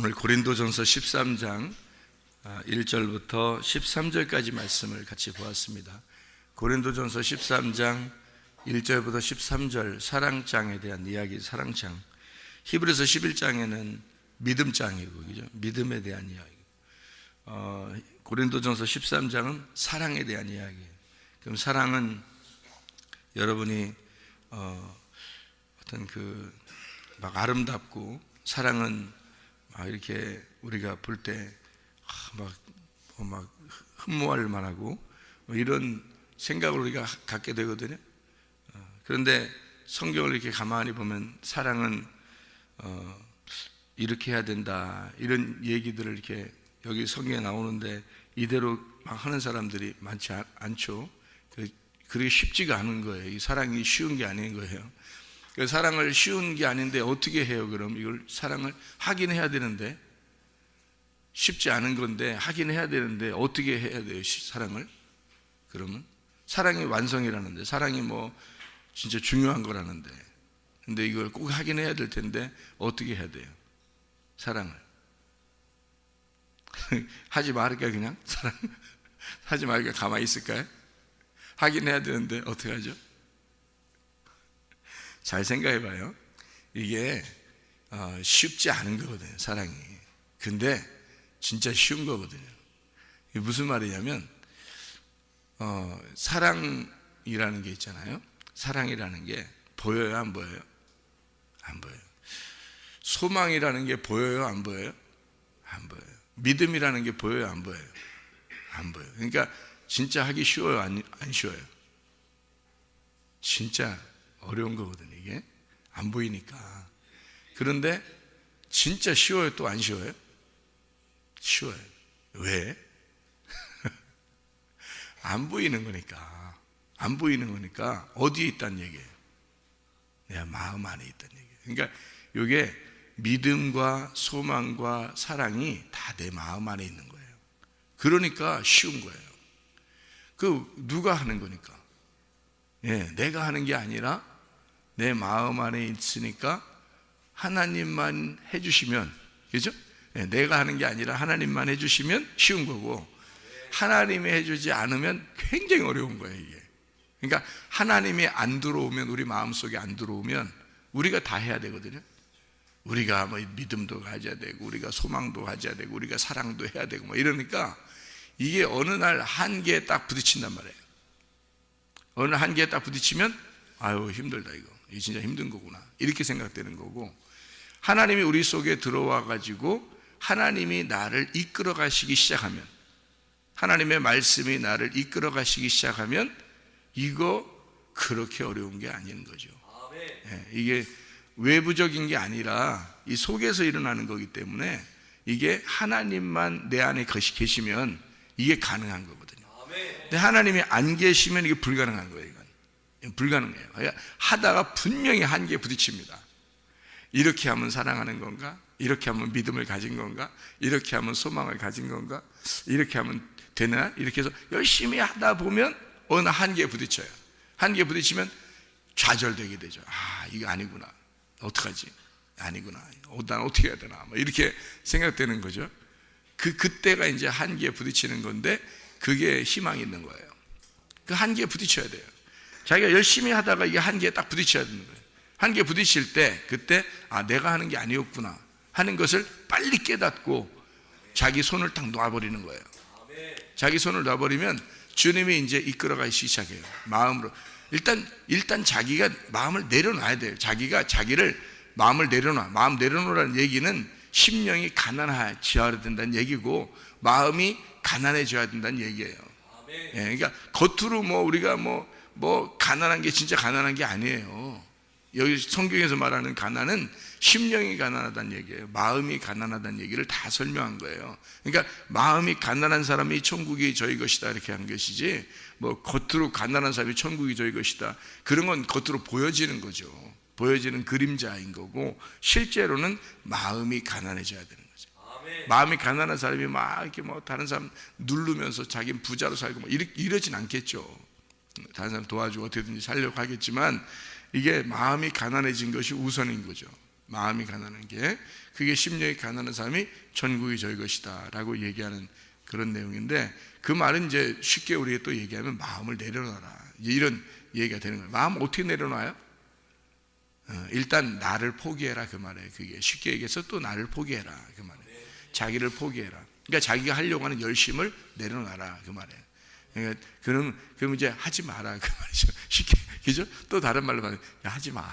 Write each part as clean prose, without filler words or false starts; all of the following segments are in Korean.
오늘 고린도전서 13장 1절부터 13절까지 말씀을 같이 보았습니다. 고린도전서 13장 1절부터 13절 사랑장에 대한 이야기, 사랑장. 히브리서 11장에는 믿음장이고, 그죠? 믿음에 대한 이야기. 고린도전서 13장은 사랑에 대한 이야기. 그럼 사랑은 여러분이 어떤 막 아름답고, 사랑은 막 이렇게 우리가 볼 때 막 흠모할 만하고 이런 생각을 우리가 갖게 되거든요. 그런데 성경을 이렇게 가만히 보면 사랑은 이렇게 해야 된다, 이런 얘기들을 이렇게 여기 성경에 나오는데 이대로 막 하는 사람들이 많지 않죠. 그게 쉽지가 않은 거예요. 이 사랑이 쉬운 게 아닌 거예요. 사랑을 쉬운 게 아닌데 어떻게 해요? 그럼 이걸 사랑을 하긴 해야 되는데, 쉽지 않은 건데 하긴 해야 되는데 어떻게 해야 돼요? 사랑을? 그러면 사랑이 완성이라는데, 사랑이 뭐 진짜 중요한 거라는데, 근데 이걸 꼭 하긴 해야 될 텐데 어떻게 해야 돼요? 사랑을 하지 말을까? 그냥 사랑 하지 말까? 가만히 있을까요? 하긴 해야 되는데 어떻게 하죠? 잘 생각해 봐요. 이게 쉽지 않은 거거든요, 사랑이. 근데 진짜 쉬운 거거든요. 이게 무슨 말이냐면 사랑이라는 게 있잖아요. 사랑이라는 게 보여요, 안 보여요? 안 보여요. 소망이라는 게 보여요, 안 보여요? 안 보여요. 믿음이라는 게 보여요, 안 보여요? 안 보여요. 그러니까 진짜 하기 쉬워요, 안 쉬워요? 진짜 어려운 거거든요. 이게 안 보이니까. 그런데 진짜 쉬워요, 또 안 쉬워요? 쉬워요. 왜? 안 보이는 거니까. 안 보이는 거니까. 어디에 있다는 얘기예요? 내 마음 안에 있다는 얘기예요. 그러니까 이게 믿음과 소망과 사랑이 다 내 마음 안에 있는 거예요. 그러니까 쉬운 거예요. 누가 하는 거니까. 내가 하는 게 아니라 내 마음 안에 있으니까 하나님만 해주시면, 그죠? 내가 하는 게 아니라 하나님만 해주시면 쉬운 거고, 하나님이 해주지 않으면 굉장히 어려운 거예요, 이게. 그러니까 하나님이 안 들어오면, 우리 마음속에 안 들어오면 우리가 다 해야 되거든요. 우리가 뭐 믿음도 가져야 되고, 우리가 소망도 가져야 되고, 우리가 사랑도 해야 되고, 뭐 이러니까 이게 어느 날 한계에 딱 부딪힌단 말이에요. 어느 한계에 딱 부딪히면 아유, 힘들다, 이거 진짜 힘든 거구나, 이렇게 생각되는 거고, 하나님이 우리 속에 들어와 가지고 하나님이 나를 이끌어 가시기 시작하면, 하나님의 말씀이 나를 이끌어 가시기 시작하면 이거 그렇게 어려운 게 아닌 거죠. 이게 외부적인 게 아니라 이 속에서 일어나는 거기 때문에, 이게 하나님만 내 안에 계시면 이게 가능한 거거든요. 근데 하나님이 안 계시면 이게 불가능한 거예요. 이건 불가능해요. 하다가 분명히 한계에 부딪힙니다. 이렇게 하면 사랑하는 건가? 이렇게 하면 믿음을 가진 건가? 이렇게 하면 소망을 가진 건가? 이렇게 하면 되나? 이렇게 해서 열심히 하다 보면 어느 한계에 부딪혀요. 한계에 부딪히면 좌절되게 되죠. 이거 아니구나, 어떡하지? 아니구나, 난 어떻게 해야 되나, 뭐 이렇게 생각되는 거죠. 그때가 이제 한계에 부딪히는 건데, 그게 희망이 있는 거예요. 그 한계에 부딪혀야 돼요. 자기가 열심히 하다가 이게 한계에 딱 부딪혀야 되는 거예요. 한계에 부딪힐 때, 그때 내가 하는 게 아니었구나 하는 것을 빨리 깨닫고 자기 손을 딱 놔버리는 거예요. 자기 손을 놔버리면 주님이 이제 이끌어 가시기 시작해요. 마음으로. 일단 자기가 마음을 내려놔야 돼요. 자기가 자기를 마음을 내려놔. 마음 내려놓으라는 얘기는 심령이 가난해져야 된다는 얘기고, 마음이 가난해져야 된다는 얘기예요. 그러니까 겉으로 우리가 가난한 게 진짜 가난한 게 아니에요. 여기 성경에서 말하는 가난은 심령이 가난하다는 얘기예요. 마음이 가난하다는 얘기를 다 설명한 거예요. 그러니까 마음이 가난한 사람이 천국이 저희 것이다, 이렇게 한 것이지, 겉으로 가난한 사람이 천국이 저희 것이다, 그런 건 겉으로 보여지는 거죠. 보여지는 그림자인 거고, 실제로는 마음이 가난해져야 되는 거죠. 마음이 가난한 사람이 막 이렇게 다른 사람 누르면서 자기는 부자로 살고 이러진 않겠죠. 다른 사람 도와주고 어떻게든지 살려고 하겠지만, 이게 마음이 가난해진 것이 우선인 거죠. 마음이 가난한 게, 그게 심령이 가난한 사람이 천국이 저희 것이다 라고 얘기하는 그런 내용인데, 그 말은 이제 쉽게 우리가 또 얘기하면 마음을 내려놔라, 이런 얘기가 되는 거예요. 마음 어떻게 내려놔요? 일단 나를 포기해라, 그 말이에요. 그게 쉽게 얘기해서 또 나를 포기해라, 그 말이에요. 자기를 포기해라. 그러니까 자기가 하려고 하는 열심을 내려놔라, 그 말이에요. 그러니까 그럼 이제 하지 마라, 그 말이죠. 쉽게, 그죠? 또 다른 말로 말하면, 야, 하지 마.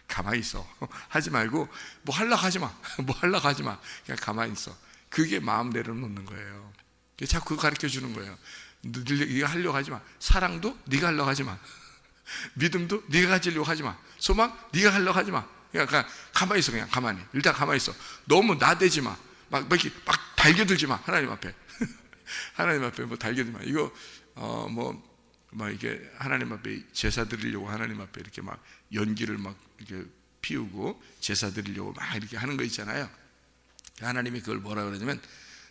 가만히 있어. 하지 말고, 뭐 하려고 하지 마. 뭐 하려고 하지 마. 그냥 가만히 있어. 그게 마음 내려놓는 거예요. 자꾸 그거 가르쳐 주는 거예요. 네가 하려고 하지 마. 사랑도 네가 하려고 하지 마. 믿음도 네가 가지려고 하지 마. 소망 네가 하려고 하지 마. 그냥 가만히 있어. 그냥 가만히. 일단 가만히 있어. 너무 나대지 마. 막 이렇게 막 달겨들지 마. 하나님 앞에. 하나님 앞에 뭐 달겨들지 마. 이거 막 이게 하나님 앞에 제사 드리려고 하나님 앞에 이렇게 막 연기를 막 이렇게 피우고 제사 드리려고 막 이렇게 하는 거 있잖아요. 하나님이 그걸 뭐라 그러냐면,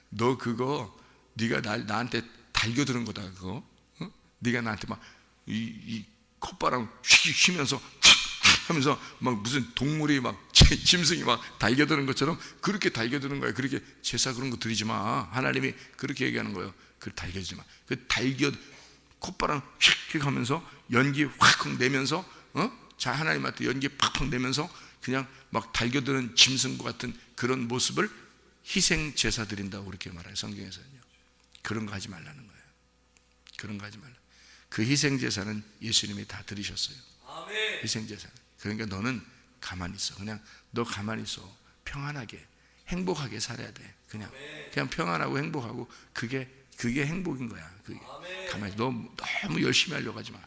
너 그거 네가 나한테 달겨드는 거다, 그거. 네가 나한테 막 이 콧바람 휙 휘면서 하면서 막 무슨 동물이 막 짐승이 막 달겨드는 것처럼 그렇게 달겨드는 거야. 그렇게 제사 그런 거 드리지 마. 하나님이 그렇게 얘기하는 거예요. 그 달겨지지 마. 그 콧바람 휙 하면서 연기 확 내면서, 자, 하나님한테 연기 팍팍 내면서 그냥 막 달겨드는 짐승과 같은 그런 모습을 희생 제사 드린다고 그렇게 말해요, 성경에서는요. 그런 거 하지 말라는 거예요. 그런 거 하지 말라. 그 희생 제사는 예수님이 다 드리셨어요. 아멘. 희생 제사. 그러니까 너는 가만히 있어. 그냥 너 가만히 있어. 평안하게, 행복하게 살아야 돼. 그냥 평안하고 행복하고, 그게 행복인 거야. 그게. 가만히, 너 너무 열심히 하려고 하지 마.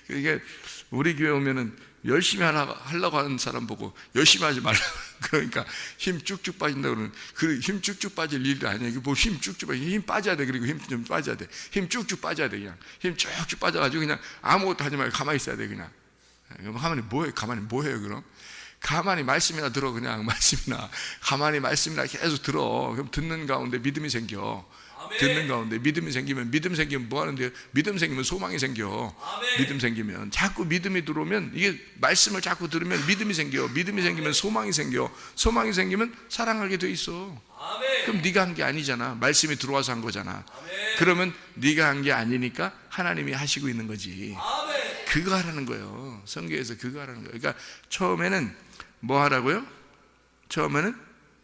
그게 우리 교회 오면은 열심히 하려고 하는 사람 보고 열심히 하지 말라. 그러니까 힘 쭉쭉 빠진다 그러는, 그 힘 쭉쭉 빠질 일도 아니야. 이게 뭐 힘 쭉쭉 빠져, 힘 빠져야 돼. 그리고 힘 좀 빠져야 돼. 힘 쭉쭉 빠져야 돼. 그냥 힘 쭉쭉 빠져가지고 그냥 아무것도 하지 말고 가만히 있어야 돼. 그냥. 가만히 뭐해? 가만히 뭐해요? 그럼 가만히 말씀이나 들어. 그냥 말씀이나 가만히 말씀이나 계속 들어. 그럼 듣는 가운데 믿음이 생겨. 듣는 가운데 믿음이 생기면, 믿음 생기면 뭐 하는데요? 믿음 생기면 소망이 생겨. 믿음 생기면, 자꾸 믿음이 들어오면, 이게 말씀을 자꾸 들으면 믿음이 생겨. 믿음이 생기면 소망이 생겨. 소망이 생기면 사랑하게 돼 있어. 그럼 네가 한 게 아니잖아. 말씀이 들어와서 한 거잖아. 그러면 네가 한 게 아니니까 하나님이 하시고 있는 거지. 그거 하라는 거예요. 성경에서 그거 하라는 거예요. 그러니까 처음에는 뭐 하라고요? 처음에는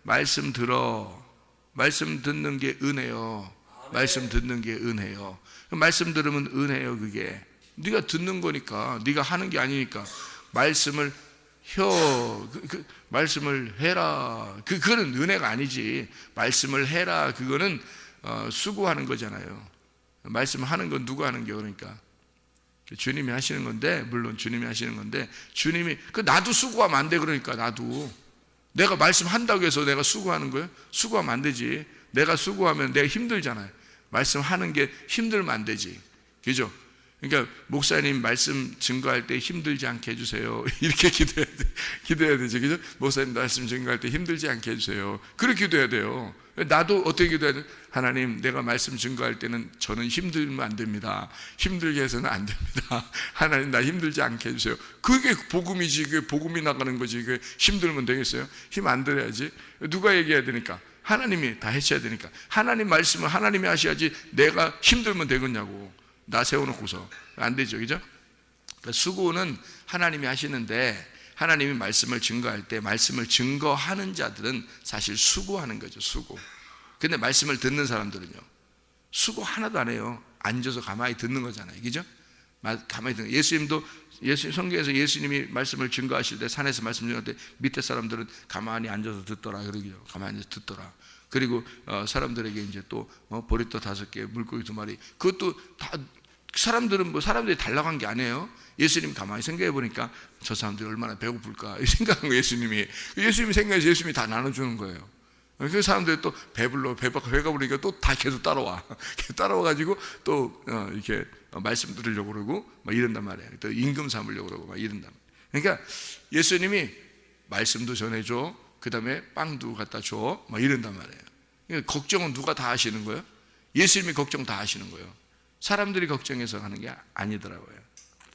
말씀 들어. 말씀 듣는 게 은혜요. 말씀 듣는 게 은혜요. 말씀 들으면 은혜요. 그게 네가 듣는 거니까, 네가 하는 게 아니니까. 말씀을 말씀을 해라. 그거는 은혜가 아니지. 말씀을 해라. 그거는 수고하는 거잖아요. 말씀하는 건 누가 하는 게, 그러니까 주님이 하시는 건데, 물론 주님이 하시는 건데, 주님이 나도 수고하면 안 돼. 그러니까 나도 내가 말씀한다고 해서 내가 수고하는 거예요? 수고하면 안 되지. 내가 수고하면 내가 힘들잖아요. 말씀하는 게 힘들면 안 되지. 그죠? 그러니까 목사님 말씀 증거할 때 힘들지 않게 해주세요. 이렇게 기도해야 되죠. 그죠? 목사님 말씀 증거할 때 힘들지 않게 해주세요. 그렇게 기도해야 돼요. 나도 어떻게 기도해야 돼? 하나님, 내가 말씀 증거할 때는 저는 힘들면 안 됩니다. 힘들게 해서는 안 됩니다. 하나님, 나 힘들지 않게 해주세요. 그게 복음이지. 그게 복음이 나가는 거지. 그게 힘들면 되겠어요? 힘 안 들어야지. 누가 얘기해야 되니까? 하나님이 다 하셔야 되니까. 하나님 말씀을 하나님이 하셔야지 내가 힘들면 되겠냐고. 나 세워놓고서. 안 되죠. 그죠? 그러니까 수고는 하나님이 하시는데, 하나님이 말씀을 증거할 때 말씀을 증거하는 자들은 사실 수고하는 거죠. 수고. 근데 말씀을 듣는 사람들은요, 수고 하나도 안 해요. 앉아서 가만히 듣는 거잖아요. 그죠? 가만히 듣는. 예수님 성경에서 예수님이 말씀을 증거하실 때, 산에서 말씀 증거할 때 밑에 사람들은 가만히 앉아서 듣더라. 그러기요. 가만히 앉아서 듣더라. 그리고 사람들에게 이제 또 보리떡 5개, 물고기 2마리. 그것도 다 사람들이 달라고 한 게 아니에요. 예수님 가만히 생각해 보니까 저 사람들이 얼마나 배고플까 생각한 거예요. 예수님이 생각해서 예수님이 다 나눠주는 거예요. 그 사람들이 또 배가 부르니까 또 다 계속 따라와. 따라와가지고 또 이렇게 말씀 들으려고 그러고 막 이런단 말이에요. 또 임금 삼으려고 그러고 막 이런단 말이에요. 그러니까 예수님이 말씀도 전해줘, 그 다음에 빵도 갖다 줘, 막 이런단 말이에요. 그러니까 걱정은 누가 다 하시는 거예요? 예수님이 걱정 다 하시는 거예요. 사람들이 걱정해서 하는 게 아니더라고요.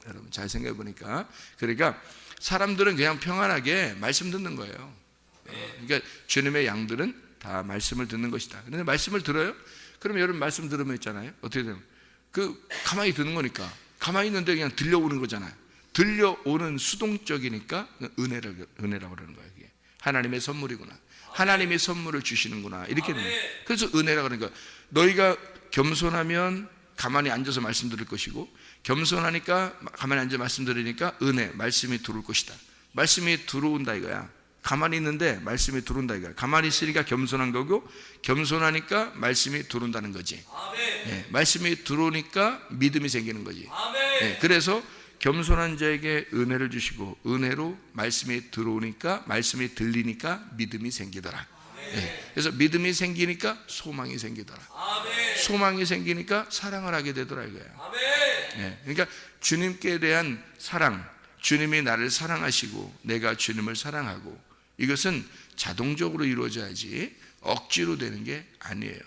여러분 잘 생각해 보니까. 그러니까 사람들은 그냥 평안하게 말씀 듣는 거예요. 그러니까 주님의 양들은 다 말씀을 듣는 것이다. 그런데 말씀을 들어요? 그럼 여러분 말씀 들으면 있잖아요. 어떻게 되면 가만히 듣는 거니까 가만히 있는데 그냥 들려오는 거잖아요. 들려오는 수동적이니까 은혜라고 그러는 거예요. 이게 하나님의 선물이구나. 하나님이 선물을 주시는구나. 이렇게 되는 거예요. 그래서 은혜라고 그러는 거예요. 너희가 겸손하면 가만히 앉아서 말씀 들을 것이고, 겸손하니까 가만히 앉아 말씀 들으니까 은혜, 말씀이 들어올 것이다. 말씀이 들어온다 이거야. 가만히 있는데 말씀이 들어온다 이거야. 가만히 있으니까 겸손한 거고, 겸손하니까 말씀이 들어온다는 거지. 네, 말씀이 들어오니까 믿음이 생기는 거지. 네, 그래서 겸손한 자에게 은혜를 주시고, 은혜로 말씀이 들어오니까, 말씀이 들리니까 믿음이 생기더라. 네, 그래서 믿음이 생기니까 소망이 생기더라. 소망이 생기니까 사랑을 하게 되더라 이거예요. 네, 그러니까 주님께 대한 사랑, 주님이 나를 사랑하시고 내가 주님을 사랑하고, 이것은 자동적으로 이루어져야지 억지로 되는 게 아니에요.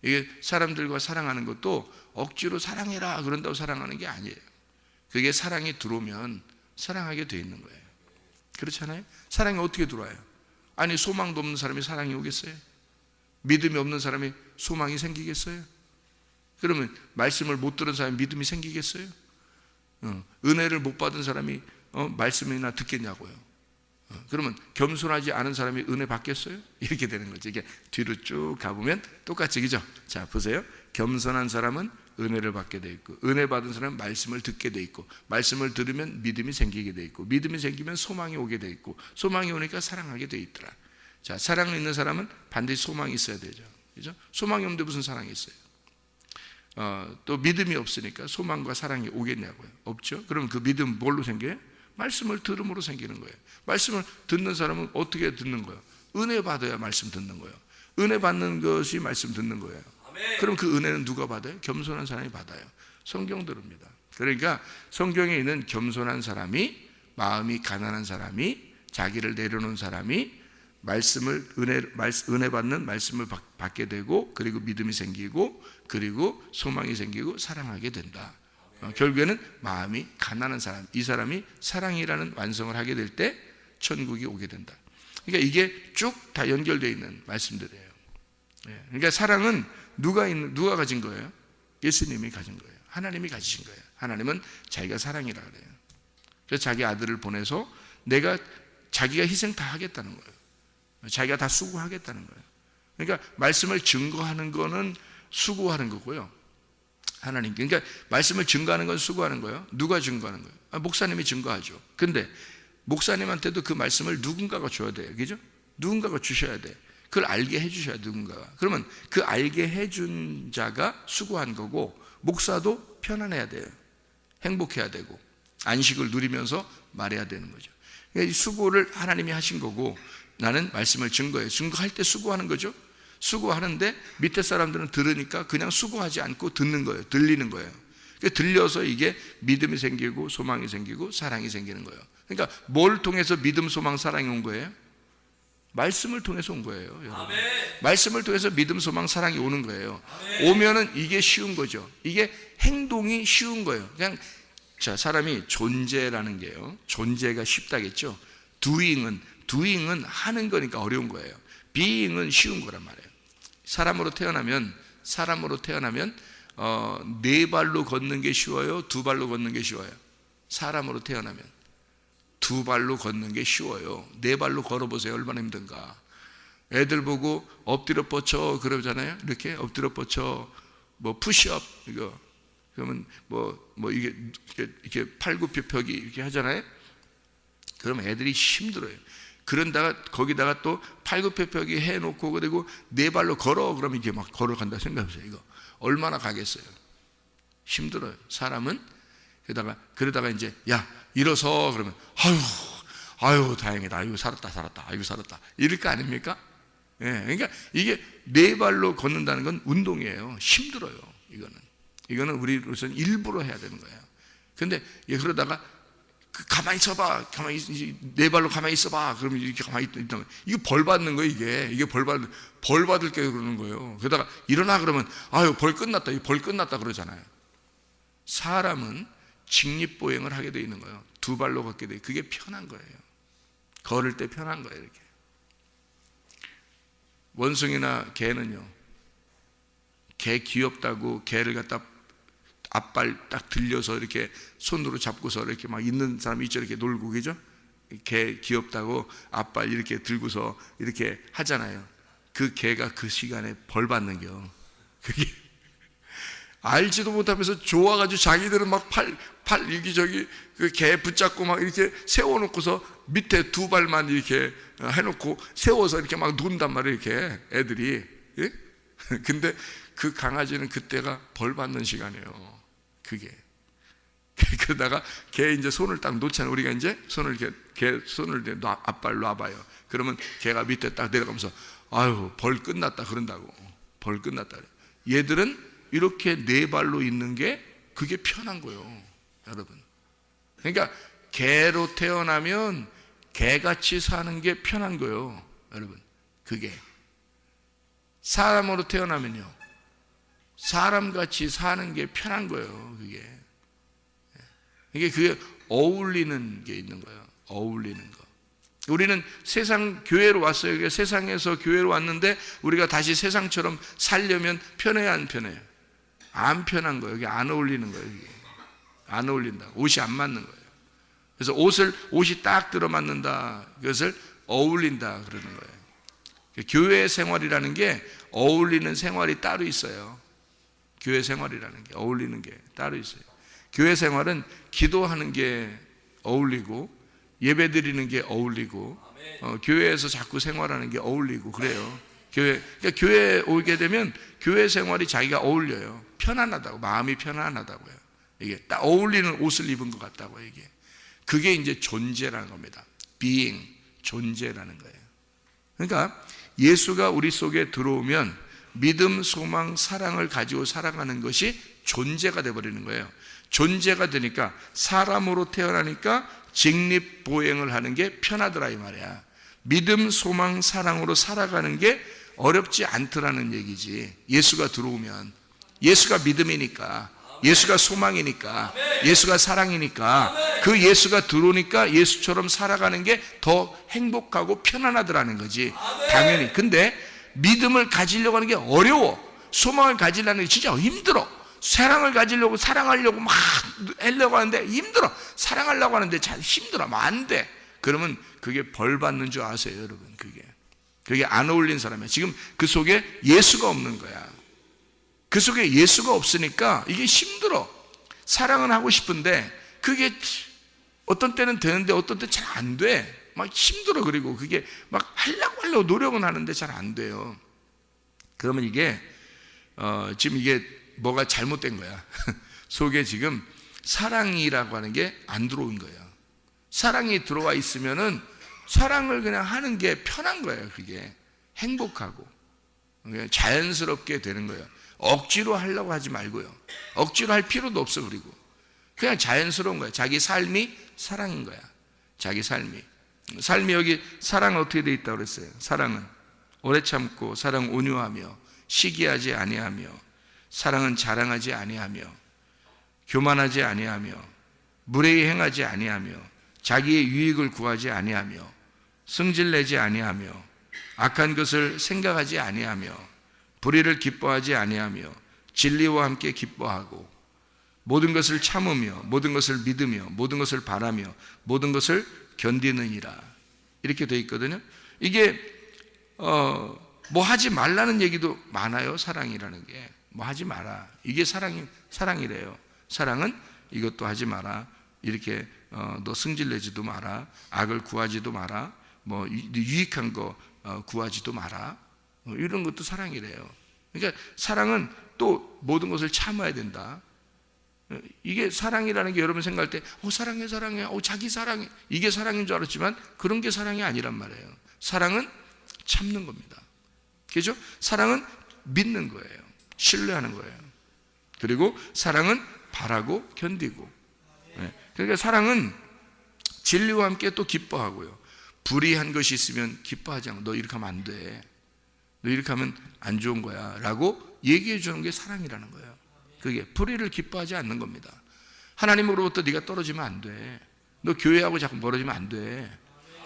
이게 사람들과 사랑하는 것도 억지로 사랑해라 그런다고 사랑하는 게 아니에요. 그게 사랑이 들어오면 사랑하게 돼 있는 거예요. 그렇잖아요? 사랑이 어떻게 들어와요? 아니, 소망도 없는 사람이 사랑이 오겠어요? 믿음이 없는 사람이 소망이 생기겠어요? 그러면 말씀을 못 들은 사람이 믿음이 생기겠어요? 은혜를 못 받은 사람이 말씀이나 듣겠냐고요? 그러면 겸손하지 않은 사람이 은혜 받겠어요? 이렇게 되는 거죠. 이게 뒤로 쭉 가보면 똑같이, 그죠? 자, 보세요. 겸손한 사람은 은혜를 받게 돼 있고, 은혜 받은 사람은 말씀을 듣게 돼 있고, 말씀을 들으면 믿음이 생기게 돼 있고, 믿음이 생기면 소망이 오게 돼 있고, 소망이 오니까 사랑하게 돼 있더라. 자, 사랑 있는 사람은 반드시 소망이 있어야 되죠. 그죠? 소망이 없는데 무슨 사랑이 있어요? 또 믿음이 없으니까 소망과 사랑이 오겠냐고요? 없죠? 그럼 그 믿음 뭘로 생겨요? 말씀을 들음으로 생기는 거예요. 말씀을 듣는 사람은 어떻게 듣는 거예요? 은혜 받아야 말씀 듣는 거예요. 은혜 받는 것이 말씀 듣는 거예요. 그럼 그 은혜는 누가 받아요? 겸손한 사람이 받아요. 성경 들읍니다. 그러니까 성경에 있는 겸손한 사람이, 마음이 가난한 사람이, 자기를 내려놓은 사람이 은혜 받는 말씀을 받게 되고, 그리고 믿음이 생기고, 그리고 소망이 생기고 사랑하게 된다. 결국에는 마음이 가난한 사람, 이 사람이 사랑이라는 완성을 하게 될 때 천국이 오게 된다. 그러니까 이게 쭉 다 연결되어 있는 말씀들이에요. 그러니까 사랑은 누가 가진 거예요? 예수님이 가진 거예요. 하나님이 가지신 거예요. 하나님은 자기가 사랑이라 그래요. 그래서 자기 아들을 보내서 자기가 희생 다 하겠다는 거예요. 자기가 다 수고하겠다는 거예요. 그러니까 말씀을 증거하는 거는 수고하는 거고요. 하나님, 그러니까 말씀을 증거하는 건 수고하는 거예요. 누가 증거하는 거예요? 목사님이 증거하죠. 근데 목사님한테도 그 말씀을 누군가가 줘야 돼요. 그죠? 누군가가 주셔야 돼. 그걸 알게 해주셔야 돼요, 누군가가. 그러면 그 알게 해준 자가 수고한 거고, 목사도 편안해야 돼요. 행복해야 되고, 안식을 누리면서 말해야 되는 거죠. 그러니까 이 수고를 하나님이 하신 거고, 나는 말씀을 증거해요. 증거할 때 수고하는 거죠. 수고하는데 밑에 사람들은 들으니까 그냥 수고하지 않고 듣는 거예요. 들리는 거예요. 그러니까 들려서 이게 믿음이 생기고 소망이 생기고 사랑이 생기는 거예요. 그러니까 뭘 통해서 믿음, 소망, 사랑이 온 거예요? 말씀을 통해서 온 거예요, 여러분. 말씀을 통해서 믿음, 소망, 사랑이 오는 거예요. 오면은 이게 쉬운 거죠. 이게 행동이 쉬운 거예요. 그냥 사람이 존재라는 게요, 존재가 쉽다겠죠. doing은 하는 거니까 어려운 거예요. being은 쉬운 거란 말이에요. 사람으로 태어나면 네 발로 걷는 게 쉬워요? 두 발로 걷는 게 쉬워요? 사람으로 태어나면 두 발로 걷는 게 쉬워요. 네 발로 걸어보세요. 얼마나 힘든가. 애들 보고 엎드려 뻗쳐 그러잖아요. 이렇게 엎드려 뻗쳐, 뭐 푸시업 이거, 그러면 이게 팔굽혀펴기 이렇게 하잖아요. 그러면 애들이 힘들어요. 그런다가 거기다가 또 팔굽혀펴기 해놓고, 그리고 네 발로 걸어 그러면 이게 막 걸어간다 생각해보세요. 이거 얼마나 가겠어요? 힘들어요. 사람은 그러다가 이제 야 일어서 그러면 아유 다행이다. 아유 살았다. 아유 살았다. 이럴 거 아닙니까? 예, 그러니까 이게 네 발로 걷는다는 건 운동이에요. 힘들어요. 이거는 우리로서는 일부러 해야 되는 거예요. 근데 그러다가 가만히 있어봐. 네 발로 가만히 있어봐. 그러면 이렇게 가만히 있다. 이거 벌 받는 거예요, 이게 벌 받을 게 그러는 거예요. 그러다가 일어나 그러면 아유, 벌 끝났다 그러잖아요. 사람은 직립보행을 하게 돼 있는 거예요. 두 발로 걷게 돼. 그게 편한 거예요. 걸을 때 편한 거예요. 이렇게. 원숭이나 개는요, 개 귀엽다고 개를 갖다 앞발 딱 들려서 이렇게 손으로 잡고서 이렇게 막 있는 사람이 있죠. 이렇게 놀고, 그죠? 개 귀엽다고 앞발 이렇게 들고서 이렇게 하잖아요. 그 개가 그 시간에 벌 받는겨. 그게 알지도 못하면서 좋아가지고 자기들은 막 팔 여기저기 그 개 붙잡고 막 이렇게 세워놓고서 밑에 두 발만 이렇게 해놓고 세워서 이렇게 막 논단 말이에요. 이렇게 애들이. 예? 근데 그 강아지는 그때가 벌 받는 시간이에요. 그게. 그러다가 개 이제 손을 딱 놓잖아요. 우리가 이제 손을 이렇게 개 손을 앞발 놔봐요. 그러면 개가 밑에 딱 내려가면서 아유 벌 끝났다 그런다고. 벌 끝났다. 얘들은 이렇게 네 발로 있는 게 그게 편한 거예요, 여러분. 그러니까 개로 태어나면 개같이 사는 게 편한 거예요, 여러분. 그게 사람으로 태어나면요, 사람같이 사는 게 편한 거예요. 그게 어울리는 게 있는 거예요. 어울리는 거. 우리는 세상 교회로 왔어요. 세상에서 교회로 왔는데 우리가 다시 세상처럼 살려면 편해야 안 편해요? 안 편한 거예요. 이게 안 어울리는 거예요. 이게. 안 어울린다. 옷이 안 맞는 거예요. 그래서 옷이 딱 들어맞는다. 그것을 어울린다 그러는 거예요. 교회 생활이라는 게 어울리는 생활이 따로 있어요. 교회 생활이라는 게 어울리는 게 따로 있어요. 교회 생활은 기도하는 게 어울리고 예배 드리는 게 어울리고 교회에서 자꾸 생활하는 게 어울리고 그래요. 그러니까 교회에 오게 되면 교회 생활이 자기가 어울려요. 편안하다고, 마음이 편안하다고요. 이게 딱 어울리는 옷을 입은 것 같다고. 이게 그게 이제 존재라는 겁니다. being, 존재라는 거예요. 그러니까 예수가 우리 속에 들어오면 믿음, 소망, 사랑을 가지고 살아가는 것이 존재가 되어버리는 거예요. 존재가 되니까 사람으로 태어나니까 직립보행을 하는 게 편하더라 이 말이야. 믿음, 소망, 사랑으로 살아가는 게 어렵지 않더라는 얘기지. 예수가 들어오면. 예수가 믿음이니까, 예수가 소망이니까, 예수가 사랑이니까, 그 예수가 들어오니까 예수처럼 살아가는 게 더 행복하고 편안하더라는 거지. 당연히. 근데 믿음을 가지려고 하는 게 어려워. 소망을 가지려는 게 진짜 힘들어. 사랑을 가지려고, 사랑하려고 막 하려고 하는데 힘들어. 사랑하려고 하는데 잘 힘들어. 안 돼. 그러면 그게 벌 받는 줄 아세요, 여러분? 그게 안 어울린 사람이야. 지금 그 속에 예수가 없는 거야. 그 속에 예수가 없으니까 이게 힘들어. 사랑은 하고 싶은데 그게 어떤 때는 되는데 어떤 때 잘 안 돼. 막 힘들어. 그리고 그게 막 하려고 노력은 하는데 잘 안 돼요. 그러면 이게 지금 이게 뭐가 잘못된 거야. 속에 지금 사랑이라고 하는 게 안 들어온 거예요. 사랑이 들어와 있으면은 사랑을 그냥 하는 게 편한 거예요. 그게 행복하고 자연스럽게 되는 거예요. 억지로 하려고 하지 말고요. 억지로 할 필요도 없어. 그리고 그냥 자연스러운 거예요. 자기 삶이 사랑인 거야. 자기 삶이 여기 사랑은 어떻게 돼 있다고 그랬어요? 사랑은 오래 참고, 사랑은 온유하며, 시기하지 아니하며, 사랑은 자랑하지 아니하며, 교만하지 아니하며, 무례히 행하지 아니하며, 자기의 유익을 구하지 아니하며, 승질내지 아니하며, 악한 것을 생각하지 아니하며, 불의를 기뻐하지 아니하며, 진리와 함께 기뻐하고, 모든 것을 참으며, 모든 것을 믿으며, 모든 것을 바라며, 모든 것을 견디느니라. 이렇게 되어 있거든요. 이게 뭐 하지 말라는 얘기도 많아요. 사랑이라는 게 뭐 하지 마라. 이게 사랑이래요. 사랑은 이것도 하지 마라. 이렇게 너 승질내지도 마라. 악을 구하지도 마라. 뭐 유익한 거 구하지도 마라. 이런 것도 사랑이래요. 그러니까 사랑은 또 모든 것을 참아야 된다. 이게 사랑이라는 게 여러분 생각할 때 사랑해 자기 사랑해, 이게 사랑인 줄 알았지만 그런 게 사랑이 아니란 말이에요. 사랑은 참는 겁니다. 그죠? 사랑은 믿는 거예요. 신뢰하는 거예요. 그리고 사랑은 바라고 견디고. 그러니까 사랑은 진리와 함께 또 기뻐하고요. 불의한 것이 있으면 기뻐하지 않고 너 이렇게 하면 안 돼, 너 이렇게 하면 안 좋은 거야 라고 얘기해 주는 게 사랑이라는 거예요. 그게 불의를 기뻐하지 않는 겁니다. 하나님으로부터 네가 떨어지면 안 돼. 너 교회하고 자꾸 멀어지면 안 돼.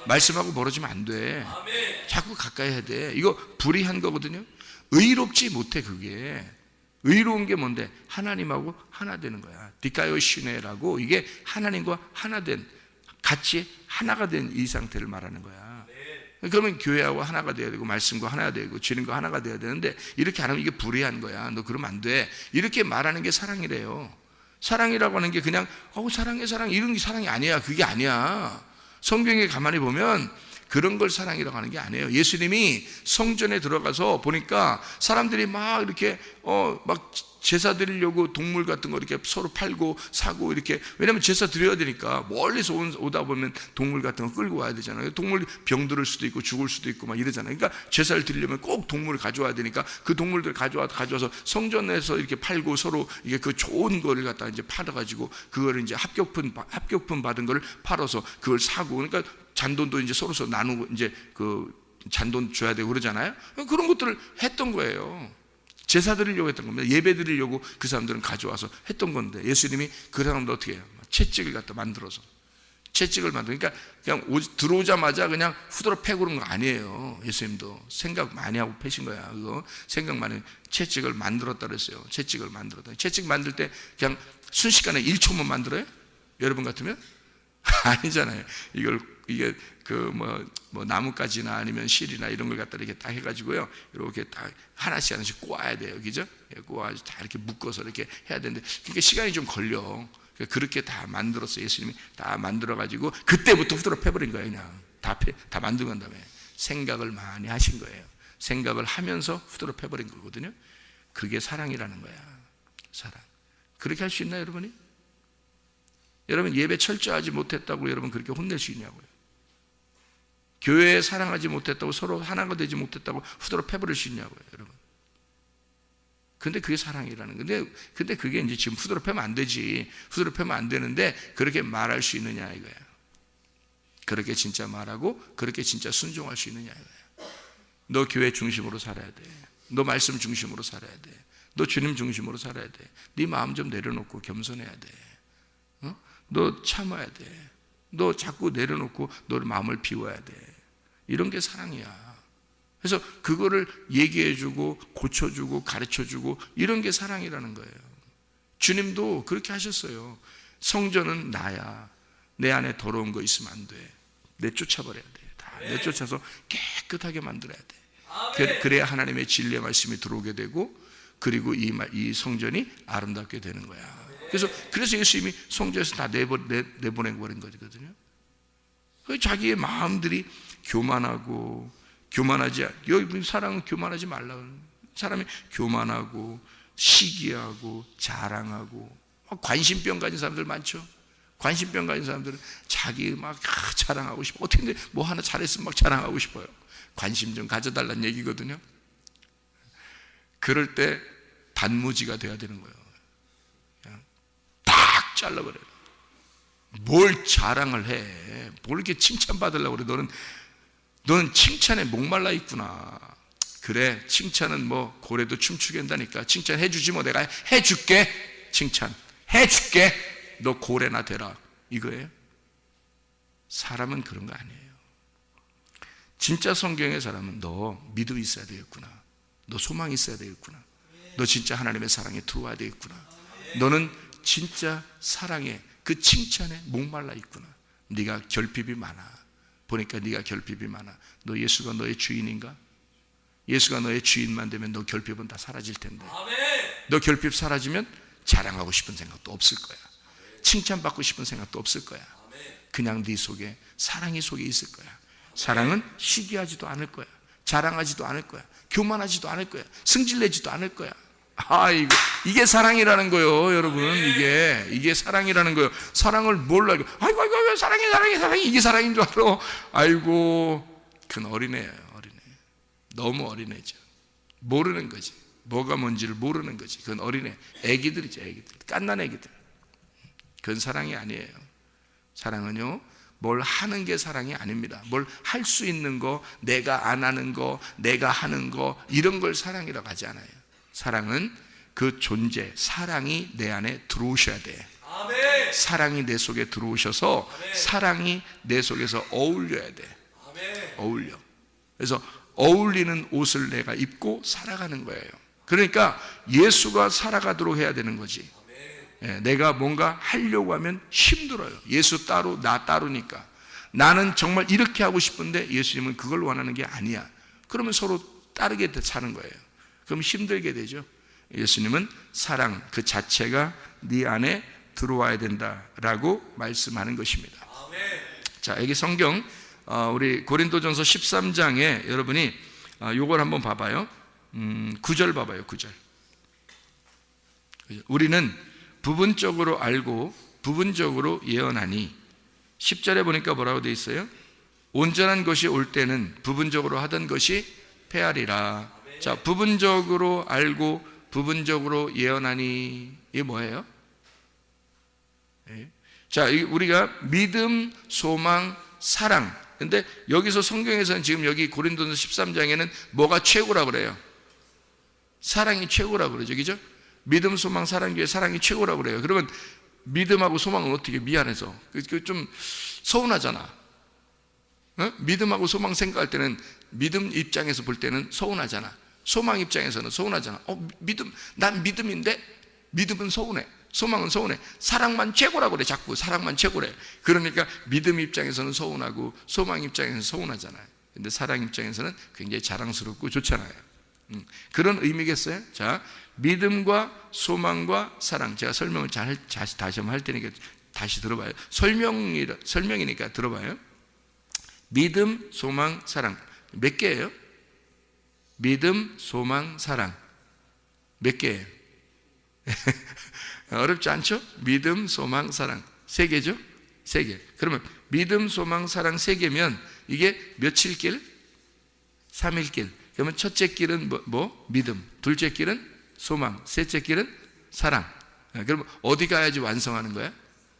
말씀하고 멀어지면 안 돼. 자꾸 가까이 해야 돼. 이거 불의한 거거든요. 의롭지 못해. 그게 의로운 게 뭔데? 하나님하고 하나 되는 거야. 디카요시네라고, 이게 하나님과 하나 된, 같이 하나가 된 이 상태를 말하는 거야. 그러면 교회하고 하나가 돼야 되고 말씀과 하나가 되고 주님과 하나가 돼야 되는데, 이렇게 안 하면 이게 불의한 거야. 너 그러면 안 돼. 이렇게 말하는 게 사랑이래요. 사랑이라고 하는 게 그냥 사랑해 사랑 이런 게 사랑이 아니야. 그게 아니야. 성경에 가만히 보면 그런 걸 사랑이라고 하는 게 아니에요. 예수님이 성전에 들어가서 보니까 사람들이 막 이렇게 막 제사 드리려고 동물 같은 거 이렇게 서로 팔고 사고 이렇게, 왜냐면 제사 드려야 되니까 멀리서 오다 보면 동물 같은 거 끌고 와야 되잖아요. 동물 병들을 수도 있고 죽을 수도 있고 막 이러잖아요. 그러니까 제사를 드리려면 꼭 동물을 가져와야 되니까 그 동물들 가져와서 성전에서 이렇게 팔고 서로 이게 그 좋은 거를 갖다 이제 팔아가지고 그거를 이제 합격품 받은 거를 팔아서 그걸 사고, 그러니까 잔돈도 이제 서로서 나누고 이제 그 잔돈 줘야 되고 그러잖아요. 그런 것들을 했던 거예요. 제사 드리려고 했던 겁니다. 예배 드리려고 그 사람들은 가져와서 했던 건데, 예수님이 그 사람들 어떻게 해요? 채찍을 갖다 만들어서, 채찍을 만들어, 그러니까 그냥 들어오자마자 그냥 후드로 패고 그런 거 아니에요. 예수님도 생각 많이 하고 패신 거야. 그거 생각 많이. 채찍을 만들었다 그랬어요. 채찍을 만들었다. 채찍 만들 때 그냥 순식간에 1초만 만들어요? 여러분 같으면? 아니잖아요. 이게 그 뭐 나뭇가지나 아니면 실이나 이런 걸 갖다 이렇게 딱 해가지고요, 이렇게 다 하나씩 꼬아야 돼요, 그죠? 꼬아서 다 이렇게 묶어서 이렇게 해야 되는데, 그게 시간이 좀 걸려. 그렇게 다 만들었어요. 예수님이 다 만들어가지고 그때부터 후드로 패버린 거예요. 그냥 다 만든 건 다음에 생각을 많이 하신 거예요. 생각을 하면서 후드로 패버린 거거든요. 그게 사랑이라는 거야. 사랑. 그렇게 할 수 있나요, 여러분이? 여러분 예배 철저하지 못했다고 여러분 그렇게 혼낼 수 있냐고요? 교회에 사랑하지 못했다고, 서로 하나가 되지 못했다고 후드로 패버릴 수 있냐고요, 여러분? 근데 그게 사랑이라는 건데, 근데 그게 이제 지금 후드로 패면 안 되지. 후드로 패면 안 되는데 그렇게 말할 수 있느냐 이거야. 그렇게 진짜 말하고 그렇게 진짜 순종할 수 있느냐 이거야. 너 교회 중심으로 살아야 돼. 너 말씀 중심으로 살아야 돼. 너 주님 중심으로 살아야 돼. 네 마음 좀 내려놓고 겸손해야 돼. 너 참아야 돼. 너 자꾸 내려놓고 너의 마음을 비워야 돼. 이런 게 사랑이야. 그래서 그거를 얘기해주고 고쳐주고 가르쳐주고 이런 게 사랑이라는 거예요. 주님도 그렇게 하셨어요. 성전은 나야. 내 안에 더러운 거 있으면 안 돼. 내쫓아버려야 돼. 다 내쫓아서 깨끗하게 만들어야 돼. 그래야 하나님의 진리의 말씀이 들어오게 되고, 그리고 이 성전이 아름답게 되는 거야. 그래서 예수님이 성전에서 다 내보내 버린 거거든요. 자기의 마음들이 교만하지, 여기 사랑은 교만하지 말라. 사람이 교만하고 시기하고 자랑하고, 관심병 가진 사람들 많죠. 관심병 가진 사람들은 자기 막 자랑하고 싶어. 어떻게 뭐 하나 잘했으면 막 자랑하고 싶어요. 관심 좀 가져달라는 얘기거든요. 그럴 때 단무지가 돼야 되는 거예요. 그냥 딱 잘라버려요. 뭘 자랑을 해? 뭘 이렇게 칭찬받으려고 그래? 너는 칭찬에 목말라 있구나. 그래, 칭찬은 뭐 고래도 춤추게 한다니까. 칭찬해주지 뭐. 내가 해줄게. 칭찬 해줄게. 너 고래나 되라. 이거예요? 사람은 그런 거 아니에요. 진짜 성경의 사람은 너 믿음이 있어야 되겠구나. 너 소망이 있어야 되겠구나. 너 진짜 하나님의 사랑에 들어와야 되겠구나. 너는 진짜 사랑에, 그 칭찬에 목말라 있구나. 네가 결핍이 많아. 보니까 네가 결핍이 많아. 너 예수가 너의 주인인가? 예수가 너의 주인만 되면 너 결핍은 다 사라질 텐데. 너 결핍 사라지면 자랑하고 싶은 생각도 없을 거야. 칭찬받고 싶은 생각도 없을 거야. 그냥 네 속에 사랑이 속에 있을 거야. 사랑은 시기하지도 않을 거야. 자랑하지도 않을 거야. 교만하지도 않을 거야. 승질내지도 않을 거야. 이게 사랑이라는 거예요, 여러분. 이게 사랑이라는 거예요. 사랑을 몰라. 아이고, 사랑이 이게 사랑인 줄 알아. 아이고, 그건 어린애예요, 어린애. 너무 어린애죠. 모르는 거지. 뭐가 뭔지를 모르는 거지. 그건 어린애. 애기들이죠, 애기들. 깐난 애기들. 그건 사랑이 아니에요. 사랑은요, 뭘 하는 게 사랑이 아닙니다. 뭘 할 수 있는 거, 내가 안 하는 거, 내가 하는 거, 이런 걸 사랑이라고 하지 않아요. 사랑은 그 존재, 사랑이 내 안에 들어오셔야 돼. 사랑이 내 속에 들어오셔서 사랑이 내 속에서 어울려야 돼. 어울려. 그래서 어울리는 옷을 내가 입고 살아가는 거예요. 그러니까 예수가 살아가도록 해야 되는 거지. 내가 뭔가 하려고 하면 힘들어요. 예수 따로 나 따로니까. 나는 정말 이렇게 하고 싶은데 예수님은 그걸 원하는 게 아니야. 그러면 서로 따르게 사는 거예요. 그럼 힘들게 되죠. 예수님은 사랑 그 자체가 네 안에 들어와야 된다라고 말씀하는 것입니다. 자, 여기 성경 우리 고린도전서 13장에 여러분이 요걸 한번 봐봐요. 9절 봐봐요. 9절. 우리는 부분적으로 알고 부분적으로 예언하니 10절에 보니까 뭐라고 되어 있어요? 온전한 것이 올 때는 부분적으로 하던 것이 패하리라. 자, 부분적으로 알고 부분적으로 예언하니 이게 뭐예요? 자, 우리가 믿음, 소망, 사랑. 근데 여기서 성경에서는 지금 여기 고린도전서 13장에는 뭐가 최고라고 그래요? 사랑이 최고라고 그러죠. 그죠? 믿음, 소망, 사랑 중에 사랑이 최고라고 그래요. 그러면 믿음하고 소망은 어떻게 미안해서 좀 서운하잖아. 믿음하고 소망 생각할 때는 믿음 입장에서 볼 때는 서운하잖아. 소망 입장에서는 서운하잖아. 난 믿음인데 믿음은 서운해. 소망은 서운해. 사랑만 최고라고 그래. 자꾸 사랑만 최고래. 그러니까 믿음 입장에서는 서운하고 소망 입장에서는 서운하잖아요. 근데 사랑 입장에서는 굉장히 자랑스럽고 좋잖아요. 그런 의미겠어요? 자, 믿음과 소망과 사랑. 제가 설명을 다시 한번 할 테니까 다시 들어봐요. 설명이니까 들어봐요. 믿음, 소망, 사랑. 몇 개예요? 믿음, 소망, 사랑. 몇 개예요? 어렵지 않죠? 믿음, 소망, 사랑. 3개죠? 3개. 그러면 믿음, 소망, 사랑 3개면 이게 며칠 길? 3일 길. 그러면 첫째 길은 뭐? 믿음. 둘째 길은 소망. 셋째 길은 사랑. 그러면 어디 가야지 완성하는 거야?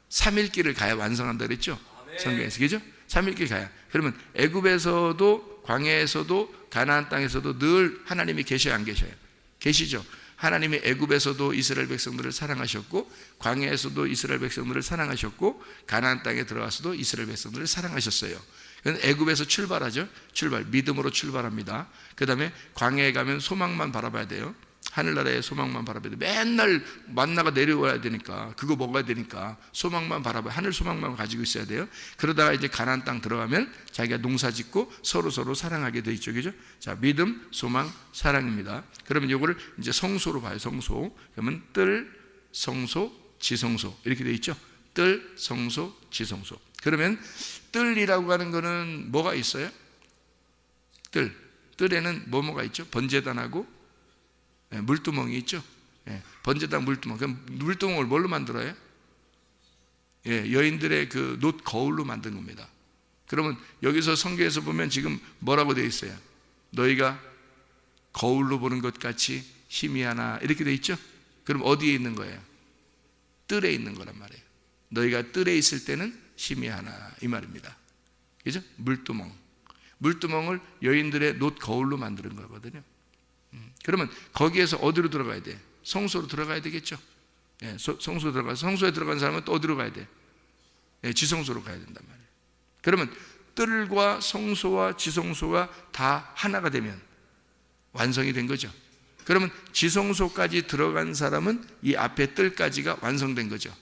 3일 길을 가야 완성한다 그랬죠? 성경에서. 그죠? 3일 길 가야. 그러면 애굽에서도 광야에서도 가나안 땅에서도 늘 하나님이 계셔야 안 계셔요? 계시죠? 하나님이 애굽에서도 이스라엘 백성들을 사랑하셨고 광야에서도 이스라엘 백성들을 사랑하셨고 가나안 땅에 들어가서도 이스라엘 백성들을 사랑하셨어요. 애굽에서 출발하죠. 믿음으로 출발합니다. 그 다음에 광야에 가면 소망만 바라봐야 돼요. 하늘나라의 소망만 바라봐야 돼요. 맨날 만나가 내려와야 되니까 그거 먹어야 되니까 소망만 바라봐요. 하늘 소망만 가지고 있어야 돼요. 그러다가 이제 가나안 땅 들어가면 자기가 농사 짓고 서로 사랑하게 돼 있죠. 그죠? 자, 믿음, 소망, 사랑입니다. 그러면 이거를 이제 성소로 봐요. 성소. 그러면 뜰, 성소, 지성소 이렇게 돼 있죠. 뜰, 성소, 지성소. 그러면 뜰이라고 하는 거는 뭐가 있어요? 뜰에는 뭐가 있죠? 번제단하고 물두멍이 있죠. 번제단, 물두멍. 그럼 물두멍을 뭘로 만들어요? 여인들의 그 놋 거울로 만든 겁니다. 그러면 여기서 성경에서 보면 지금 뭐라고 되어 있어요? 너희가 거울로 보는 것 같이 희미하나 이렇게 되어 있죠. 그럼 어디에 있는 거예요? 뜰에 있는 거란 말이에요. 너희가 뜰에 있을 때는 희미하나 이 말입니다. 그죠? 물두멍을 여인들의 놋 거울로 만드는 거거든요. 그러면 거기에서 어디로 들어가야 돼? 성소로 들어가야 되겠죠. 성소로 들어가서 성소에 들어간 사람은 또 어디로 가야 돼? 지성소로 가야 된단 말이에요. 그러면 뜰과 성소와 지성소가 다 하나가 되면 완성이 된 거죠. 그러면 지성소까지 들어간 사람은 이 앞에 뜰까지가 완성된 거죠.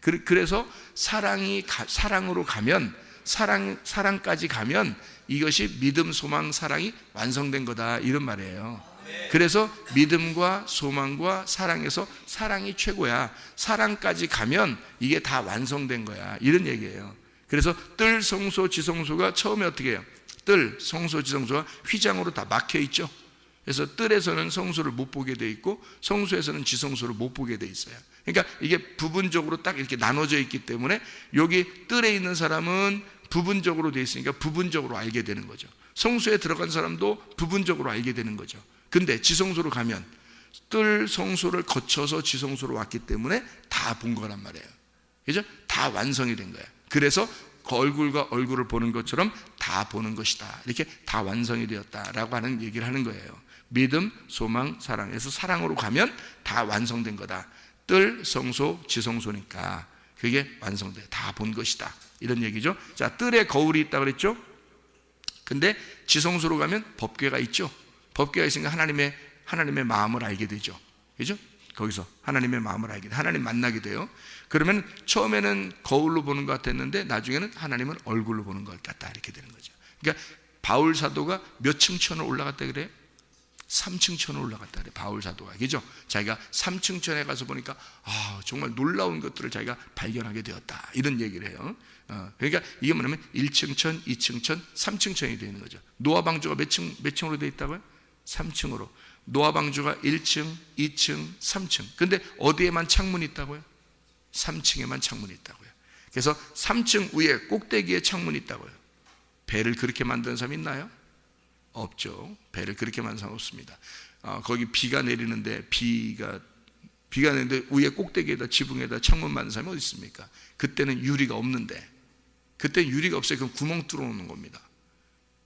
그래서 사랑으로 가면 사랑까지 가면 이것이 믿음, 소망, 사랑이 완성된 거다 이런 말이에요. 그래서 믿음과 소망과 사랑에서 사랑이 최고야. 사랑까지 가면 이게 다 완성된 거야 이런 얘기예요. 그래서 뜰, 성소, 지성소가 처음에 어떻게 해요? 뜰, 성소, 지성소가 휘장으로 다 막혀 있죠. 그래서 뜰에서는 성소를 못 보게 돼 있고 성소에서는 지성소를 못 보게 돼 있어요. 그러니까 이게 부분적으로 딱 이렇게 나눠져 있기 때문에 여기 뜰에 있는 사람은 부분적으로 돼 있으니까 부분적으로 알게 되는 거죠. 성소에 들어간 사람도 부분적으로 알게 되는 거죠. 근데 지성소로 가면 뜰 성소를 거쳐서 지성소로 왔기 때문에 다 본 거란 말이에요. 그죠? 다 완성이 된 거예요. 그래서 그 얼굴과 얼굴을 보는 것처럼 다 보는 것이다. 이렇게 다 완성이 되었다라고 하는 얘기를 하는 거예요. 믿음, 소망, 사랑에서 사랑으로 가면 다 완성된 거다. 뜰, 성소, 지성소니까. 그게 완성돼. 다 본 것이다. 이런 얘기죠. 자, 뜰에 거울이 있다 그랬죠. 근데 지성소로 가면 법궤가 있죠. 법궤가 있으니까 하나님의 마음을 알게 되죠. 그죠? 거기서 하나님의 마음을 알게 돼. 하나님 만나게 돼요. 그러면 처음에는 거울로 보는 것 같았는데 나중에는 하나님은 얼굴로 보는 것 같다. 이렇게 되는 거죠. 그러니까 바울 사도가 몇 층 천을 올라갔다 그래요? 3층 천을 올라갔다 그래. 바울 사도가. 그죠? 자기가 3층 천에 가서 보니까 정말 놀라운 것들을 자기가 발견하게 되었다. 이런 얘기를 해요. 그러니까 이게 뭐냐면 1층 천, 2층 천, 3층 천이 되어 있는 거죠. 노아 방주가 몇 층으로 되어 있다고요? 3층으로. 노아 방주가 1층, 2층, 3층. 근데 어디에만 창문이 있다고요? 3층에만 창문이 있다고요. 그래서 3층 위에 꼭대기에 창문이 있다고요. 배를 그렇게 만드는 사람 있나요? 없죠. 배를 그렇게 만든 사람 없습니다. 거기 비가 내리는데 비가 내리는데 위에 꼭대기에다 지붕에다 창문 만든 사람이 어디 있습니까? 그때는 유리가 없는데, 그때 유리가 없어요. 그럼 구멍 뚫어놓는 겁니다.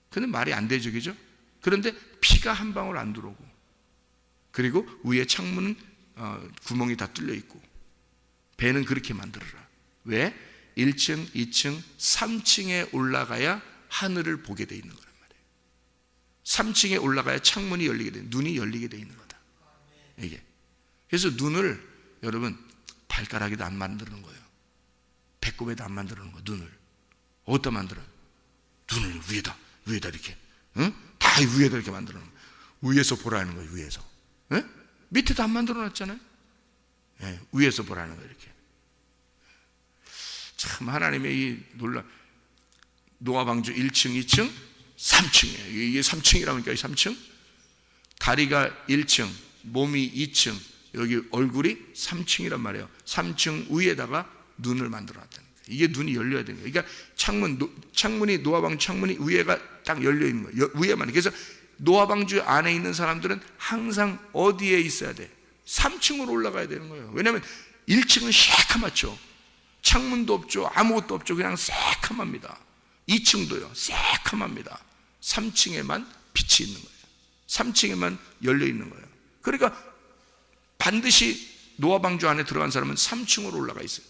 근데 말이 안 되죠, 그죠? 그런데 비가 한 방울 안 들어오고, 그리고 위에 창문은 구멍이 다 뚫려 있고, 배는 그렇게 만들어라. 왜? 1층, 2층, 3층에 올라가야 하늘을 보게 돼 있는 거란 말이에요. 3층에 올라가야 창문이 열리게 돼, 눈이 열리게 돼 있는 거다. 이게. 그래서 눈을 여러분 발가락에도 안 만드는 거예요. 배꼽에도 안 만드는 거예요. 눈을 어디다 만들어요? 눈을 위에다 이렇게, 다 위에다 이렇게 만드는 거예요. 위에서 보라는 거예요. 위에서. 밑에도 안 만들어 놨잖아요. 위에서 보라는 거예요. 이렇게. 참 하나님의 이 노아 방주 1층, 2층, 3층이에요. 이게 3층이라니까 3층. 다리가 1층, 몸이 2층, 여기 얼굴이 3층이란 말이에요. 3층 위에다가 눈을 만들어 놨다는 거예요. 이게 눈이 열려야 되는 거예요. 그러니까 창문이 노아방 창문이 위에가 딱 열려 있는 거예요. 위에만. 그래서 노아방주 안에 있는 사람들은 항상 어디에 있어야 돼? 3층으로 올라가야 되는 거예요. 왜냐하면 1층은 새카맣죠. 창문도 없죠. 아무것도 없죠. 그냥 새카맣니다. 2층도요. 새카맣니다. 3층에만 빛이 있는 거예요. 3층에만 열려 있는 거예요. 그러니까 반드시 노아방주 안에 들어간 사람은 3층으로 올라가 있어요.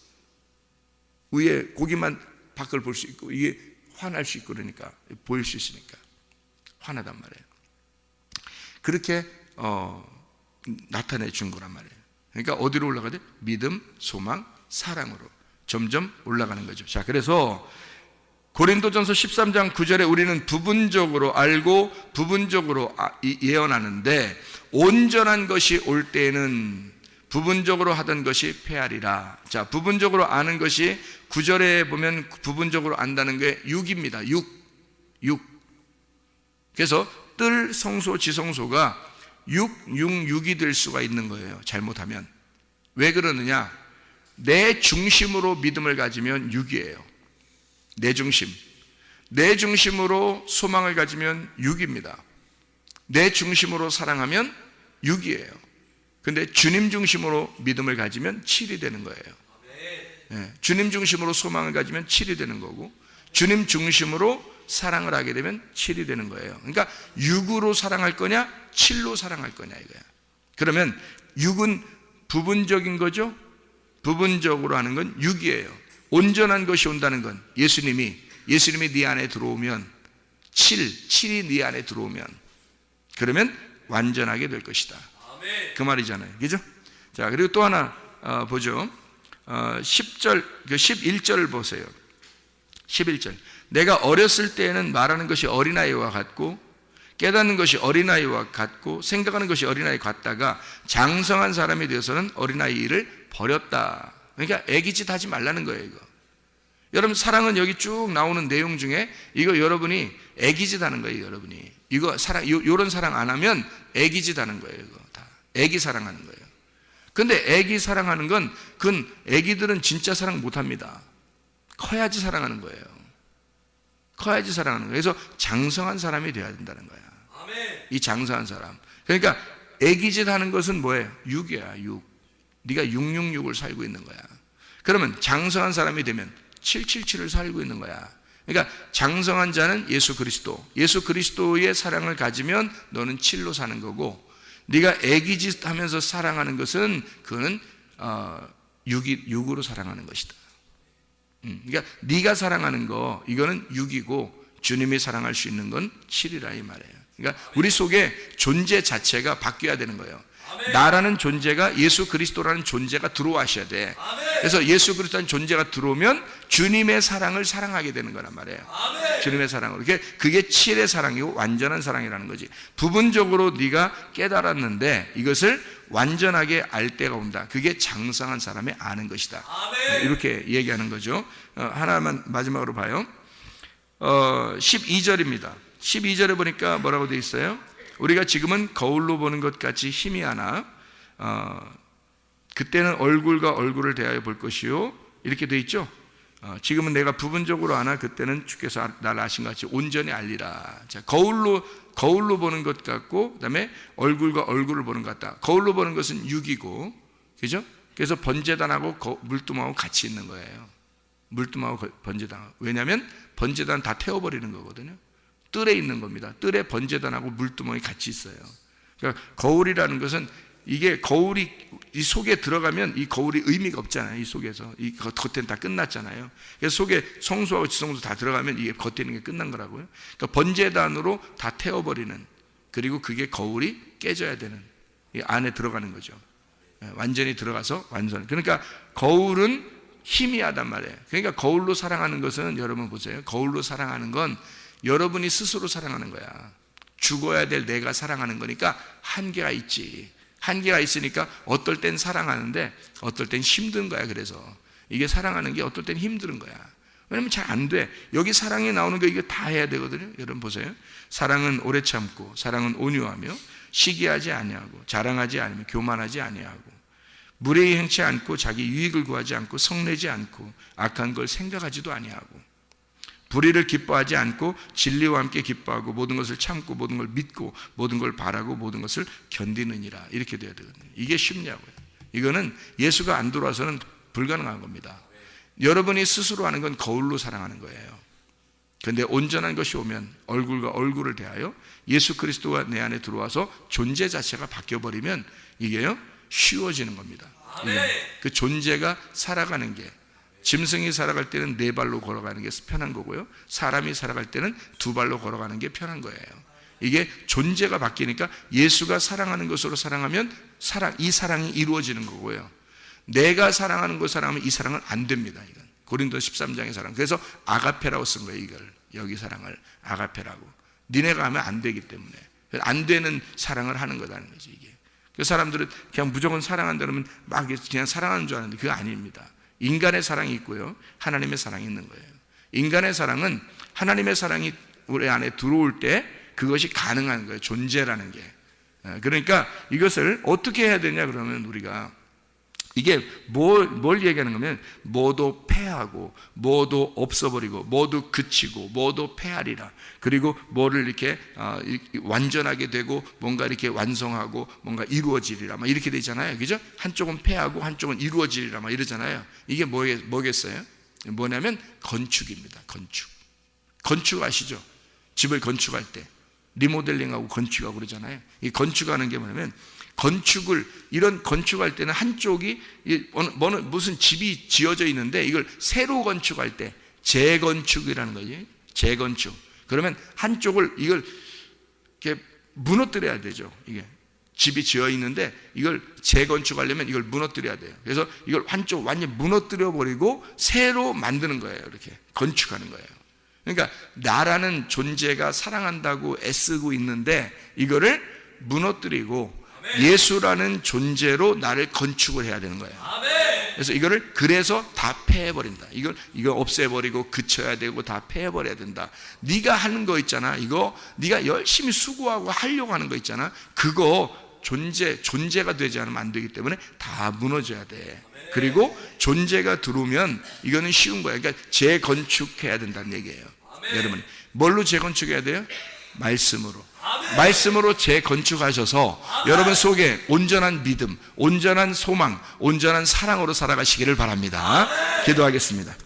위에 고기만 밖을 볼 수 있고, 이게 환할 수 있고, 그러니까 보일 수 있으니까 환하단 말이에요. 그렇게 나타내 준 거란 말이에요. 그러니까 어디로 올라가야 돼? 믿음, 소망, 사랑으로 점점 올라가는 거죠. 자, 그래서 고린도전서 13장 9절에 우리는 부분적으로 알고 부분적으로 예언하는데, 온전한 것이 올 때에는 부분적으로 하던 것이 패하리라. 자, 부분적으로 아는 것이 9절에 보면 부분적으로 안다는 게 6입니다. 6. 그래서 뜰, 성소, 지성소가 6이 될 수가 있는 거예요. 잘못하면. 왜 그러느냐? 내 중심으로 믿음을 가지면 6이에요. 내 중심으로 소망을 가지면 6입니다. 내 중심으로 사랑하면 6이에요. 근데 주님 중심으로 믿음을 가지면 7이 되는 거예요. 주님 중심으로 소망을 가지면 7이 되는 거고, 주님 중심으로 사랑을 하게 되면 7이 되는 거예요. 그러니까 6으로 사랑할 거냐 7로 사랑할 거냐 이거야. 그러면 6은 부분적인 거죠. 부분적으로 하는 건 6이에요. 온전한 것이 온다는 건 예수님이 네 안에 들어오면 7이 네 안에 들어오면, 그러면 완전하게 될 것이다. 그 말이잖아요. 그죠? 자, 그리고 또 하나 보죠. 11절을 보세요. 11절. 내가 어렸을 때에는 말하는 것이 어린아이와 같고, 깨닫는 것이 어린아이와 같고, 생각하는 것이 어린아이 같다가 장성한 사람이 되어서는 어린아이 일을 버렸다. 그러니까 애기짓 하지 말라는 거예요. 이거 여러분, 사랑은 여기 쭉 나오는 내용 중에 이거 여러분이 애기짓 하는 거예요. 여러분이 이거 사랑, 요런 사랑 안 하면 애기짓 하는 거예요. 이거 다 애기 사랑하는 거예요. 근데 애기 사랑하는 건, 그건 애기들은 진짜 사랑 못 합니다. 커야지 사랑하는 거예요. 커야지 사랑하는 거예요. 그래서 장성한 사람이 되어야 된다는 거야. 이 장성한 사람. 그러니까 애기짓 하는 것은 뭐예요? 6이야. 6. 네가 666을 살고 있는 거야. 그러면 장성한 사람이 되면 777을 살고 있는 거야. 그러니까 장성한 자는 예수 그리스도의 사랑을 가지면 너는 7로 사는 거고, 네가 애기짓 하면서 사랑하는 것은 그거는 6으로 사랑하는 것이다. 그러니까 네가 사랑하는 거 이거는 6이고 주님이 사랑할 수 있는 건 7이라 이 말이에요. 그러니까 우리 속에 존재 자체가 바뀌어야 되는 거예요. 나라는 존재가 예수 그리스도라는 존재가 들어와셔야 돼. 그래서 예수 그리스도라는 존재가 들어오면 주님의 사랑을 사랑하게 되는 거란 말이에요. 주님의 사랑으로. 그게 7의 사랑이고 완전한 사랑이라는 거지. 부분적으로 네가 깨달았는데 이것을 완전하게 알 때가 온다. 그게 장성한 사람이 아는 것이다. 이렇게 얘기하는 거죠. 하나만 마지막으로 봐요. 12절입니다. 12절에 보니까 뭐라고 되어 있어요? 우리가 지금은 거울로 보는 것 같이 희미하나 그때는 얼굴과 얼굴을 대하여 볼 것이요, 이렇게 되어 있죠. 지금은 내가 부분적으로 아나 그때는 주께서 날 아신 것 같이 온전히 알리라. 자, 거울로 보는 것 같고, 그 다음에 얼굴과 얼굴을 보는 것 같다. 거울로 보는 것은 6이고, 그죠? 그래서 번제단하고 물두멍하고 같이 있는 거예요. 물두멍하고 번제단하고. 왜냐하면 번제단 다 태워버리는 거거든요. 뜰에 있는 겁니다. 뜰에 번제단하고 물두멍이 같이 있어요. 그러니까 거울이라는 것은, 이게 거울이 이 속에 들어가면 이 거울이 의미가 없잖아요. 이 속에서 이 겉에는 다 끝났잖아요. 그래서 속에 성소하고 지성소 다 들어가면 이게 겉에 있는 게 끝난 거라고요. 그러니까 번제단으로 다 태워버리는, 그리고 그게 거울이 깨져야 되는, 이 안에 들어가는 거죠. 완전히 들어가서 완전. 그러니까 거울은 희미하단 말이에요. 그러니까 거울로 사랑하는 것은, 여러분 보세요. 거울로 사랑하는 건 여러분이 스스로 사랑하는 거야. 죽어야 될 내가 사랑하는 거니까 한계가 있지. 한계가 있으니까 어떨 땐 사랑하는데 어떨 땐 힘든 거야. 그래서 이게 사랑하는 게 어떨 땐 힘든 거야. 왜냐면 잘 안 돼. 여기 사랑이 나오는 거 이거 다 해야 되거든요. 여러분 보세요. 사랑은 오래 참고, 사랑은 온유하며, 시기하지 아니하고, 자랑하지 아니며, 교만하지 아니하고, 무례히 행치 않고, 자기 유익을 구하지 않고, 성내지 않고, 악한 걸 생각하지도 아니하고, 불의를 기뻐하지 않고 진리와 함께 기뻐하고, 모든 것을 참고, 모든 걸 믿고, 모든 걸 바라고, 모든 것을 견디느니라. 이렇게 돼야 되거든요. 이게 쉽냐고요. 이거는 예수가 안 들어와서는 불가능한 겁니다. 여러분이 스스로 하는 건 거울로 사랑하는 거예요. 그런데 온전한 것이 오면 얼굴과 얼굴을 대하여 예수 그리스도가 내 안에 들어와서 존재 자체가 바뀌어버리면 이게요, 쉬워지는 겁니다. 그 존재가 살아가는 게, 짐승이 살아갈 때는 4발로 걸어가는 게 편한 거고요, 사람이 살아갈 때는 2발로 걸어가는 게 편한 거예요. 이게 존재가 바뀌니까 예수가 사랑하는 것으로 사랑하면 이 사랑이 이루어지는 거고요, 내가 사랑하는 것 사랑하면 이 사랑은 안 됩니다. 이건 고린도 13장의 사랑. 그래서 아가페라고 쓴 거예요. 이걸, 여기 사랑을 아가페라고. 니네가 하면 안 되기 때문에 안 되는 사랑을 하는 거라는 거지. 이게 그 사람들은 그냥 무조건 사랑한다 그러면 막 그냥 사랑하는 줄 아는데 그거 아닙니다. 인간의 사랑이 있고요, 하나님의 사랑이 있는 거예요. 인간의 사랑은 하나님의 사랑이 우리 안에 들어올 때 그것이 가능한 거예요. 존재라는 게. 그러니까 이것을 어떻게 해야 되냐 그러면, 우리가 이게 뭘 얘기하는 거면, 모두 패하고, 모두 없어버리고, 모두 그치고, 모두 패하리라. 그리고 뭐를 이렇게 완전하게 되고, 뭔가 이렇게 완성하고, 뭔가 이루어지리라. 막 이렇게 되잖아요. 그죠? 한쪽은 패하고, 한쪽은 이루어지리라. 막 이러잖아요. 이게 뭐겠어요? 뭐냐면 건축입니다. 건축 아시죠? 집을 건축할 때 리모델링하고 건축하고 그러잖아요. 이 건축하는 게 뭐냐면, 이런 건축할 때는 한쪽이 무슨 집이 지어져 있는데 이걸 새로 건축할 때 재건축이라는 거지. 재건축. 그러면 한쪽을 이걸 이렇게 무너뜨려야 되죠. 이게 집이 지어 있는데 이걸 재건축하려면 이걸 무너뜨려야 돼요. 그래서 이걸 한쪽 완전 무너뜨려 버리고 새로 만드는 거예요. 이렇게 건축하는 거예요. 그러니까 나라는 존재가 사랑한다고 애쓰고 있는데 이거를 무너뜨리고 예수라는 존재로 나를 건축을 해야 되는 거예요. 그래서 이거를 다 패해버린다. 이걸 없애버리고 그쳐야 되고 다 패해버려야 된다. 네가 하는 거 있잖아. 이거 네가 열심히 수고하고 하려고 하는 거 있잖아. 그거 존재가 되지 않으면 안 되기 때문에 다 무너져야 돼. 그리고 존재가 들어오면 이거는 쉬운 거야. 그러니까 재건축해야 된다는 얘기예요. 여러분, 뭘로 재건축해야 돼요? 말씀으로 재건축하셔서 여러분 속에 온전한 믿음, 온전한 소망, 온전한 사랑으로 살아가시기를 바랍니다. 기도하겠습니다.